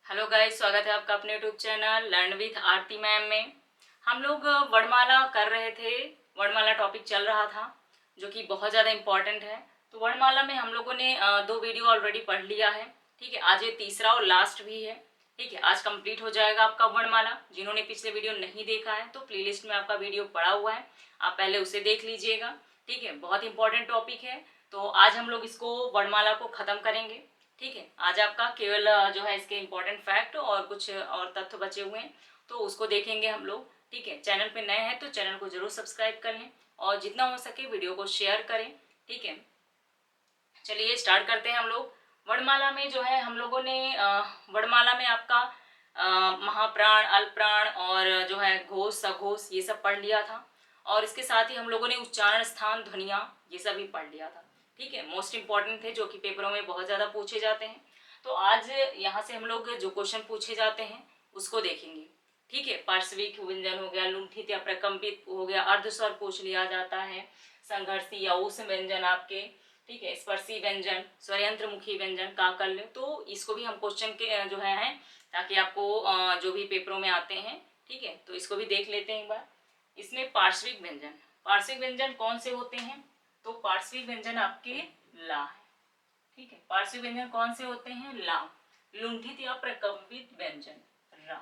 Hello guys, स्वागत है आपका अपने YouTube channel learn with Aarti ma'am में। हम लोग वर्णमाला कर रहे थे। वर्णमाला टॉपिक चल रहा था जो कि बहुत ज़्यादा इम्पॉर्टेंट है। तो वर्णमाला में हम लोगों ने 2 वीडियो ऑलरेडी पढ़ लिया है। ठीक है, आज ये तीसरा और लास्ट भी है। ठीक है, आज कंप्लीट हो जाएगा आपका वर्णमाला। जिन्होंने पिछले वीडियो नहीं देखा है तो प्लेलिस्ट में आपका वीडियो पड़ा हुआ है, आप पहले उसे देख लीजिएगा। ठीक है, बहुत इंपॉर्टेंट टॉपिक है। तो आज हम लोग इसको वर्णमाला को ख़त्म करेंगे। ठीक है, आज आपका केवल जो है इसके इम्पोर्टेंट फैक्ट और कुछ और तथ्य बचे हुए हैं, तो उसको देखेंगे हम लोग। ठीक है, चैनल पे नए हैं तो चैनल को जरूर सब्सक्राइब कर लें और जितना हो सके वीडियो को शेयर करें। ठीक है, चलिए स्टार्ट करते हैं हम लोग। वर्णमाला में जो है हम लोगों ने वर्णमाला में आपका महाप्राण, अल्पप्राण और जो है घोष, सघोष ये सब पढ़ लिया था। और इसके साथ ही हम लोगों ने उच्चारण स्थान, ध्वनियाँ ये सब भी पढ़ लिया था। ठीक है, मोस्ट इंपॉर्टेंट थे जो कि पेपरों में बहुत ज़्यादा पूछे जाते हैं। तो आज यहाँ से हम लोग जो क्वेश्चन पूछे जाते हैं उसको देखेंगे। ठीक है, पार्श्विक व्यंजन हो गया, लुंठित या प्रकम्पित हो गया, अर्धस्वर पूछ लिया जाता है, संघर्षी या उष्ण व्यंजन आपके। ठीक है, स्पर्शी व्यंजन, स्वयंत्र मुखी व्यंजन, काकल्य। तो इसको भी हम क्वेश्चन के जो है ताकि आपको जो भी पेपरों में आते हैं, ठीक है, तो इसको भी देख लेते हैं एक बार। इसमें पार्श्विक व्यंजन, पार्श्विक व्यंजन कौन से होते हैं? तो पार्श्विक व्यंजन आपके ला है। ठीक है, पार्श्विक व्यंजन कौन से होते हैं? ला। लुंठित या प्रकम्पित व्यंजन रा।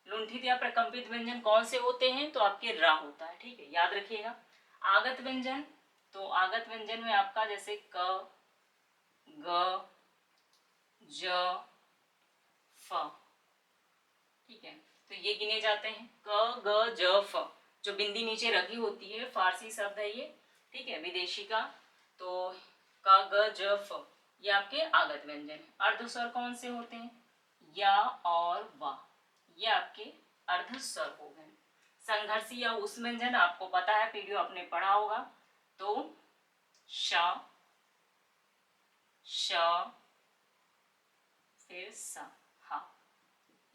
लुंठित या प्रकम्पित व्यंजन कौन से होते हैं? तो आपके रा होता है। ठीक है, याद रखिएगा। आगत व्यंजन, तो आगत व्यंजन में आपका जैसे क, ग, ज, फ। ठीक है, तो ये गिने जाते हैं क, ग, ज, फ। जो बिंदी नीचे रखी होती है, फारसी शब्द है ये। ठीक है, विदेशी का। तो क, ग, ज, फ ये आपके आगत व्यंजन है। अर्धस्वर कौन से होते हैं? या और वा, ये आपके अर्धस्वर हो गए। संघर्षी या उष्ण व्यंजन आपको पता है, वीडियो आपने पढ़ा होगा। तो श, श, फिर स, हा,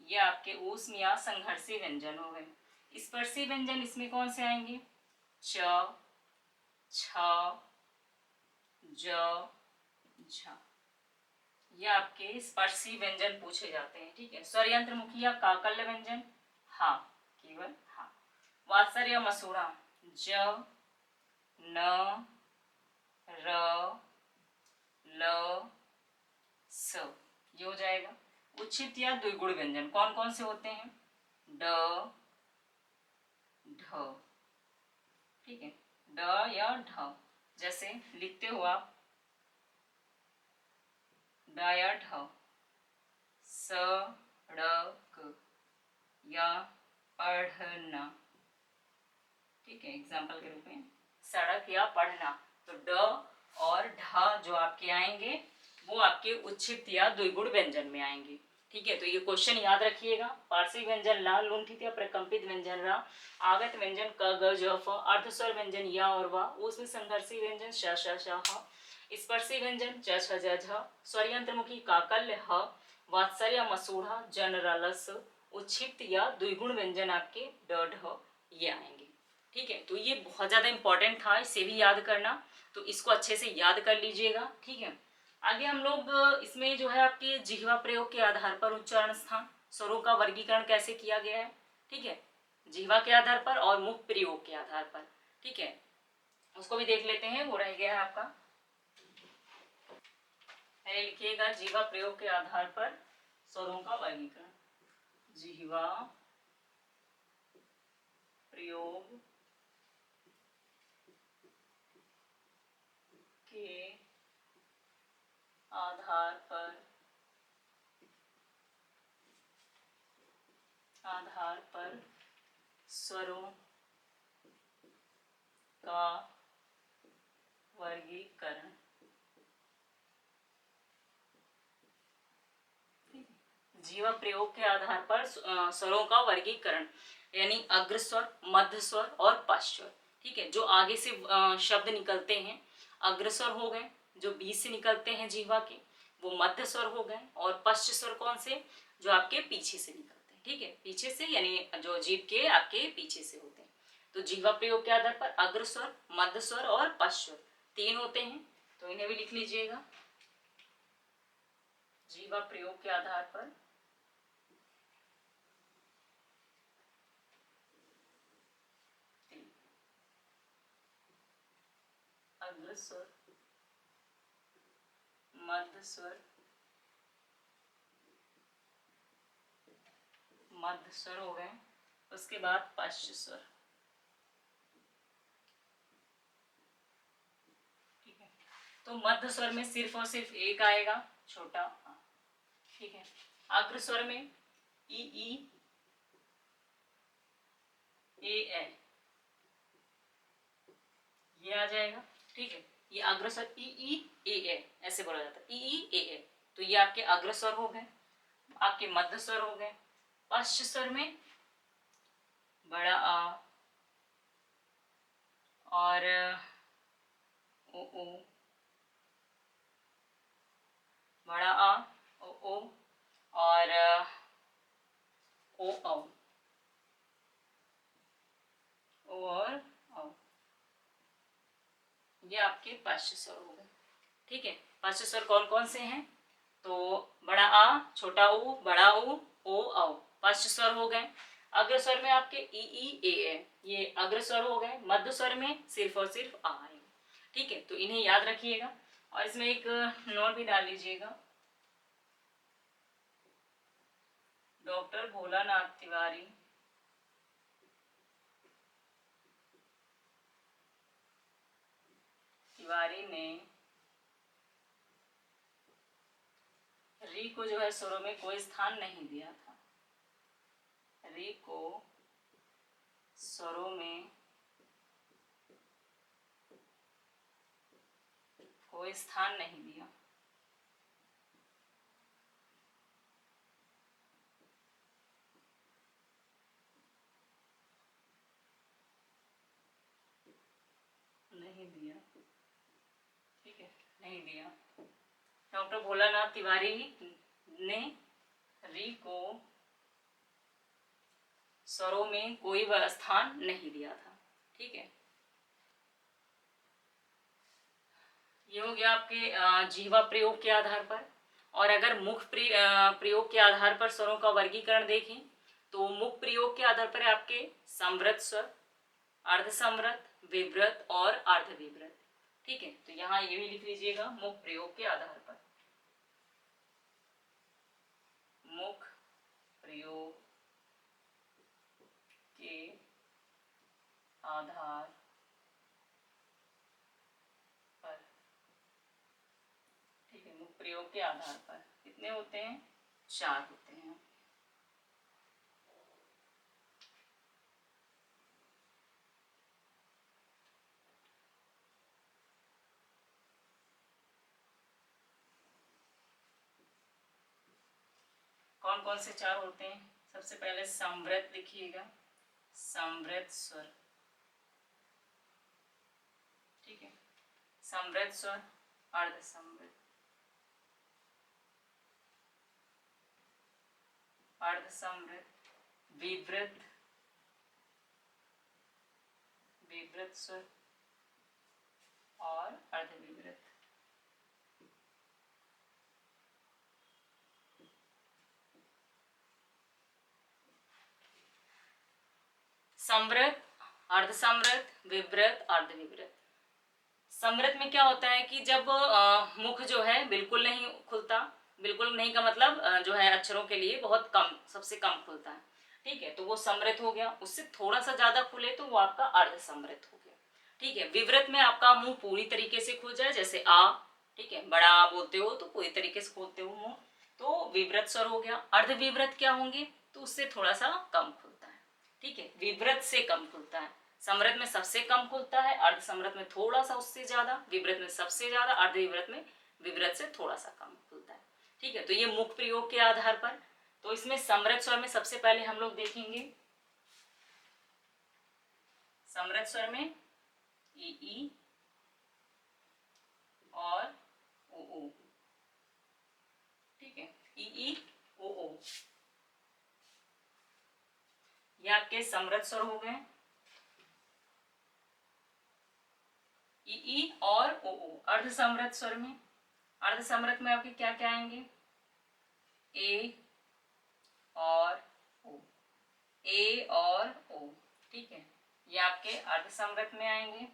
ये आपके ऊष्म या संघर्षी व्यंजन हो गए। स्पर्शी व्यंजन इसमें कौन से आएंगे? च, छ, ज, झ, ये आपके स्पर्शी व्यंजन पूछे जाते हैं। ठीक है, स्वरयंत्र मुखी या काकल्य व्यंजन हा, केवल हा। वात्सर या मसूड़ा ज, न, र, ल, स, ये हो जाएगा। उच्छित या द्विगुण व्यंजन कौन कौन से होते हैं? ड, ढ। ठीक है, ड या ढ, जैसे लिखते हो आप ड या ढ, सड़क या पढ़ना। ठीक है, एग्जाम्पल के रूप में सड़क या पढ़ना। तो ड और ढ जो आपके आएंगे वो आपके उच्छित या द्विगुण व्यंजन में आएंगे। ठीक है, तो ये क्वेश्चन याद रखिएगा। पार्श्विक व्यंजन ला, लुंठित या प्रकम्पित व्यंजन रा, आगत व्यंजन क, ग, ज, फ, अर्धस्वर व्यंजन या और वा, उसमें संघर्षी व्यंजन श, श, श, ह, स्पर्शी व्यंजन च, छ, ज, झ, स्वरयंत्रमुखी काकल्य ह, वात्सर या मसूढ़ा जन, र, ल, स, उच्छित या द्विगुण व्यंजन आपके ड, ढ ये आएंगे। ठीक है, तो ये बहुत ज़्यादा इंपॉर्टेंट था, इसे भी याद करना। तो इसको अच्छे से याद कर लीजिएगा। ठीक है, आगे हम लोग इसमें जो है आपके जिह्वा प्रयोग के आधार पर उच्चारण स्थान, स्वरों का वर्गीकरण कैसे किया गया है। ठीक है, जिह्वा के आधार पर और मुख प्रयोग के आधार पर। ठीक है, उसको भी देख लेते हैं। वो रह गया है आपका, पहले लिखिएगा जिह्वा प्रयोग के आधार पर स्वरों का वर्गीकरण। जिह्वा प्रयोग के आधार पर स्वरों का वर्गीकरण। जिह्वा प्रयोग के आधार पर स्वरों का वर्गीकरण, यानी अग्रस्वर, मध्य स्वर और पश्च स्वर। ठीक है, जो आगे से शब्द निकलते हैं अग्रस्वर हो गए, जो बीच से निकलते हैं जिह्वा के वो मध्य स्वर हो गए, और पश्च स्वर कौन से? जो आपके पीछे से निकलते हैं। ठीक है, पीछे से यानी जो जीभ के आपके पीछे से होते हैं। तो जिह्वा प्रयोग के आधार पर अग्रस्वर, मध्य स्वर और पश्च स्वर 3 होते हैं। तो इन्हें भी लिख लीजिएगा। जिह्वा प्रयोग के आधार पर अग्र स्वर, मध्य स्वर, मध्य स्वर हो गए। उसके बाद पश्च स्वर। ठीक है, तो मध्य स्वर में सिर्फ और सिर्फ एक आएगा, छोटा आ। ठीक है, अग्र स्वर में ई ए, ये आ जाएगा। ठीक है, ये अग्रस्वर ई ए ऐसे बोला जाता है, ई ए। तो ये आपके अग्रस्वर हो गए, आपके मध्य स्वर हो गए। पश्च स्वर में बड़ा आ और ओ, बड़ा आ, ओ और ओ और औ। ये आपके पश्च स्वर हो गए। ठीक है, पश्च स्वर कौन कौन से हैं? तो बड़ा आ, छोटा ऊ, बड़ा ऊ, ओ औ, पश्च स्वर हो गए। अग्र स्वर में आपके ई ए, ये अग्र स्वर हो गए। मध्य स्वर में सिर्फ और सिर्फ आ है। ठीक है, तो इन्हें याद रखिएगा और इसमें एक नोट भी डाल लीजिएगा। डॉक्टर भोलानाथ तिवारी ने री को जो है स्वरों में कोई स्थान नहीं दिया था। री को स्वरों में कोई स्थान नहीं दिया। नहीं दिया। ठीक है, नहीं दिया। डॉक्टर भोलानाथ तिवारी ने री को स्वरों में कोई स्थान नहीं दिया था। ठीक है, ये हो गया आपके जीवा प्रयोग के आधार पर। और अगर मुख प्रयोग के आधार पर स्वरों का वर्गीकरण देखें तो मुख प्रयोग के आधार पर आपके समृत स्वर, अर्धसमृत, विव्रत और अर्धविव्रत। ठीक है, तो यहाँ ये भी लिख लीजिएगा मुख प्रयोग के आधार पर। मुख प्रयोग के आधार पर। ठीक है, मुख प्रयोग के आधार पर कितने होते हैं? 4 होते हैं। कौन कौन से 4 होते हैं? सबसे पहले समृत लिखिएगा, समृत स्वर। ठीक है, समृत स्वर, अर्धसमृत, अर्धसमृत, विव्रत, विव्रत स्वर और अर्धविव्रत। समृत, अर्धसमृत, विव्रत, अर्धविव्रत। समृत में क्या होता है कि जब मुख जो है बिल्कुल नहीं खुलता, बिल्कुल नहीं का मतलब जो है अक्षरों के लिए बहुत कम, सबसे कम खुलता है। ठीक है, तो वो समृत हो गया। उससे थोड़ा सा ज्यादा खुले तो वो आपका अर्धसमृत हो गया। ठीक है, विव्रत में आपका मुंह पूरी तरीके से खुल जाए, जैसे आ। ठीक है, बड़ा आ बोलते हो तो पूरी तरीके से खोलते हो मुंह, तो विव्रत स्वर हो गया। अर्धविव्रत क्या होंगे? तो उससे थोड़ा सा कम खुलता है। ठीक है, विव्रत से कम खुलता है। समृत में सबसे कम खुलता है, अर्धसमृत में थोड़ा सा उससे ज्यादा, विव्रत में सबसे ज्यादा, अर्धविव्रत में विव्रत से थोड़ा सा कम खुलता है। ठीक है, तो ये मुख प्रयोग के आधार पर। तो इसमें समृत स्वर में सबसे पहले हम लोग देखेंगे, समृत स्वर में ई और ओ। ठीक है, ई ओ, ये आपके समृत स्वर हो गए। ई और ओ। अर्धसमृत स्वर में, अर्धसमृत में आपके क्या क्या आएंगे? ए और ओ, ए और ओ। ठीक है, ये आपके अर्धसमृत में आएंगे।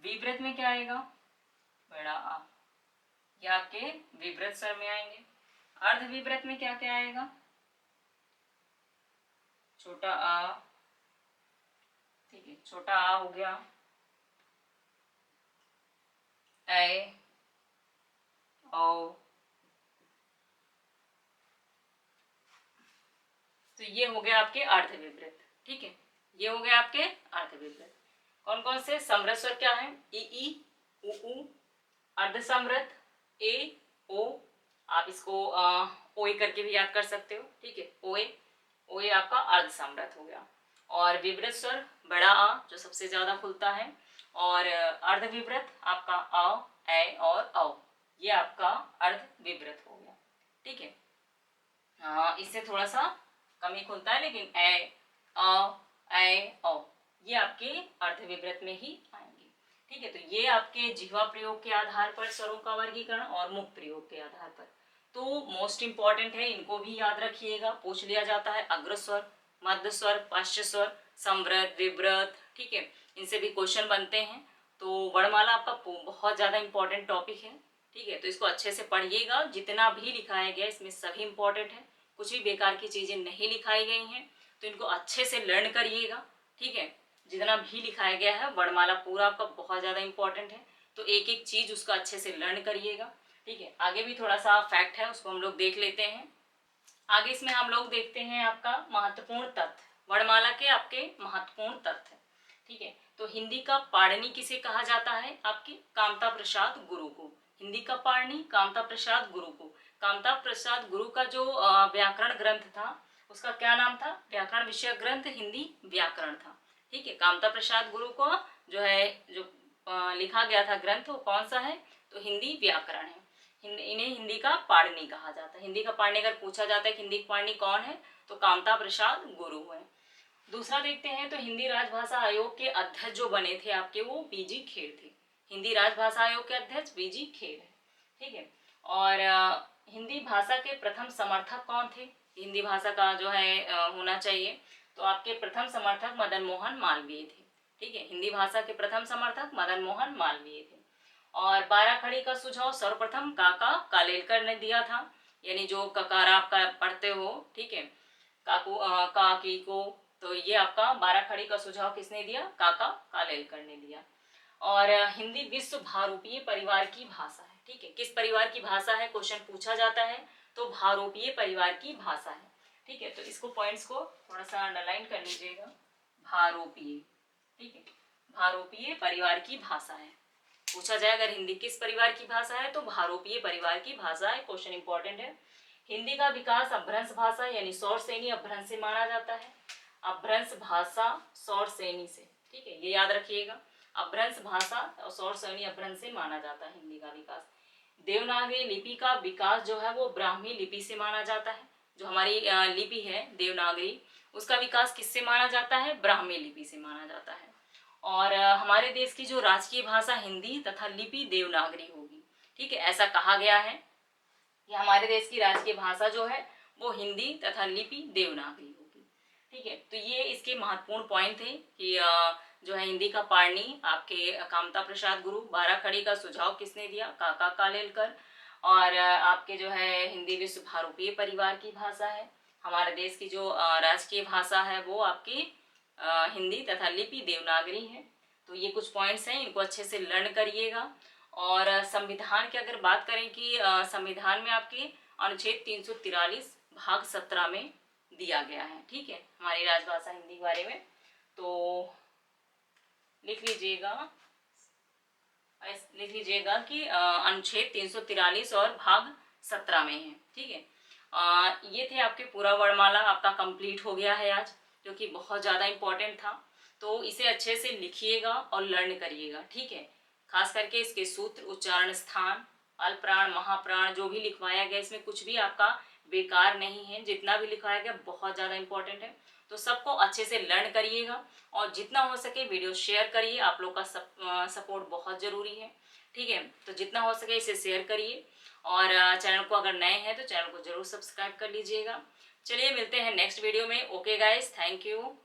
विव्रत में क्या आएगा? बड़ा आ, ये आपके विवृत स्वर में आएंगे। अर्ध विवृत में क्या क्या आएगा? छोटा आ, ठीक है, छोटा आ हो गया, ए, ओ, तो ये हो गया आपके अर्ध विवृत। ठीक है, ये हो गया आपके अर्ध विवृत। कौन कौन से समृत स्वर क्या है? ई, उ, अर्ध समृत ए, ओ, आप इसको ओए करके भी याद कर सकते हो। ठीक है, ओए, ओए आपका अर्ध समृत हो गया। और विवृत स्वर बड़ा आ जो सबसे ज्यादा खुलता है, और अर्ध विवृत आपका अ, ए और औ, ये आपका अर्ध विवृत हो गया। ठीक है, इससे थोड़ा सा कम ही खुलता है, लेकिन ए, अ, ए, औ ये आपके अर्ध विवृत में ही आएंगे। ठीक है, तो ये आपके जिह्वा प्रयोग के आधार पर स्वरों का वर्गीकरण और मुख प्रयोग के आधार पर। तो मोस्ट इंपॉर्टेंट है, इनको भी याद रखिएगा, पूछ लिया जाता है। अग्र स्वर, मध्य स्वर, पश्च स्वर, समृत, विवृत, ठीक है, इनसे भी क्वेश्चन बनते हैं। तो वर्णमाला आपका बहुत ज्यादा इंपॉर्टेंट टॉपिक है। ठीक है, तो इसको अच्छे से पढ़िएगा। जितना भी लिखाया गया इसमें सभी इंपॉर्टेंट है, कुछ भी बेकार की चीजें नहीं लिखाई गई हैं, तो इनको अच्छे से लर्न करिएगा। ठीक है, जितना भी लिखाया गया है वर्णमाला पूरा आपका बहुत ज्यादा इंपॉर्टेंट है, तो एक एक चीज उसका अच्छे से लर्न करिएगा। ठीक है, आगे भी थोड़ा सा फैक्ट है, उसको हम लोग देख लेते हैं। आगे इसमें हम लोग देखते हैं आपका महत्वपूर्ण तथ्य, वर्णमाला के आपके महत्वपूर्ण तथ्य। ठीक है, तो हिंदी का पाणिनि किसे कहा जाता है? आपकी कामता प्रसाद गुरु को। हिंदी का पाणिनि कामता प्रसाद गुरु को। कामता प्रसाद गुरु का जो व्याकरण ग्रंथ था उसका क्या नाम था? व्याकरण विषयक ग्रंथ हिंदी व्याकरण था। ठीक है, कामता प्रसाद गुरु को जो है जो लिखा गया था ग्रंथ, वो कौन सा है? तो हिंदी व्याकरण है। इन्हें हिंदी का पाणिनि कहा जाता है। हिंदी का पाणिनि अगर पूछा जाता है कि हिंदी का पाणिनि कौन है, तो कामता प्रसाद गुरु है। दूसरा देखते हैं, तो हिंदी राजभाषा आयोग के अध्यक्ष जो बने थे आपके, वो बीजी खेर थे। हिंदी राजभाषा आयोग के अध्यक्ष बीजी खेर है। ठीक है, और हिंदी भाषा के प्रथम समर्थक कौन थे? हिंदी भाषा का जो है होना चाहिए, तो आपके प्रथम समर्थक मदन मोहन मालवीय थे। ठीक है, हिंदी भाषा के प्रथम समर्थक मदन मोहन मालवीय थे। और 12 खड़ी का सुझाव सर्वप्रथम काका कालेलकर ने दिया था, यानी जो ककारा आपका पढ़ते हो, ठीक है, काकू काकी को, तो ये आपका 12 खड़ी का सुझाव किसने दिया? काका कालेलकर ने दिया। और हिंदी विश्व भारूपीय परिवार की भाषा है। ठीक है, किस परिवार की भाषा है क्वेश्चन पूछा जाता है, तो भारूपीय परिवार की भाषा है। ठीक है, तो इसको पॉइंट्स को थोड़ा सा अंडरलाइन कर लीजिएगा, भारूपीय। ठीक है, भारूपीय परिवार की भाषा है। पूछा जाए अगर हिंदी किस परिवार की भाषा है, तो भारूपीय परिवार की भाषा है। क्वेश्चन इंपॉर्टेंट है। हिंदी का विकास अपभ्रंश भाषा यानी सौर श्रेणी अपभ्रंश से माना जाता है। अपभ्रंश भाषा सौर श्रेणी से, ठीक है, ये याद रखिएगा, अपभ्रंश भाषा और सौर श्रेणी अपभ्रंश से माना जाता है हिंदी का विकास। देवनागरी लिपि का विकास जो है वो ब्राह्मी लिपि से माना जाता है। जो हमारी लिपि है देवनागरी, उसका विकास किससे माना जाता है? ब्राह्मी लिपि से माना जाता है। और हमारे देश की जो राजकीय भाषा हिंदी तथा लिपि देवनागरी होगी। ठीक है, ऐसा कहा गया है कि हमारे देश की राजकीय भाषा जो है वो हिंदी तथा लिपि देवनागरी होगी। ठीक है, तो ये इसके महत्वपूर्ण पॉइंट थे कि जो है हिंदी का पाणिनि आपके कामता प्रसाद गुरु, 12 खड़ी का सुझाव किसने दिया? काका कालेलकर। और आपके जो है हिंदी विश्व भारूपीय परिवार की भाषा है। हमारे देश की जो राजकीय भाषा है वो आपकी हिंदी तथा लिपि देवनागरी है। तो ये कुछ पॉइंट्स हैं, इनको अच्छे से लर्न करिएगा। और संविधान की अगर बात करें कि संविधान में आपके अनुच्छेद 343 भाग 17 में दिया गया है। ठीक है, हमारी राजभाषा हिंदी के बारे में, तो लिख लीजिएगा कि अनुच्छेद 343 और भाग 17 में है। ठीक है, ये थे आपके पूरा वर्णमाला आपका कंप्लीट हो गया है आज, जो कि बहुत ज़्यादा इम्पोर्टेंट था। तो इसे अच्छे से लिखिएगा और लर्न करिएगा। ठीक है, खास करके इसके सूत्र, उच्चारण स्थान, अल्पप्राण, महाप्राण जो भी लिखवाया गया इसमें कुछ भी आपका बेकार नहीं है, जितना भी लिखवाया गया बहुत ज़्यादा इंपॉर्टेंट है। तो सबको अच्छे से लर्न करिएगा और जितना हो सके वीडियो शेयर करिए। आप लोग का सपोर्ट बहुत ज़रूरी है। ठीक है, तो जितना हो सके इसे शेयर करिए। और चैनल को अगर नए हैं तो चैनल को जरूर सब्सक्राइब कर लीजिएगा। चलिए मिलते हैं नेक्स्ट वीडियो में। Okay guys, thank you.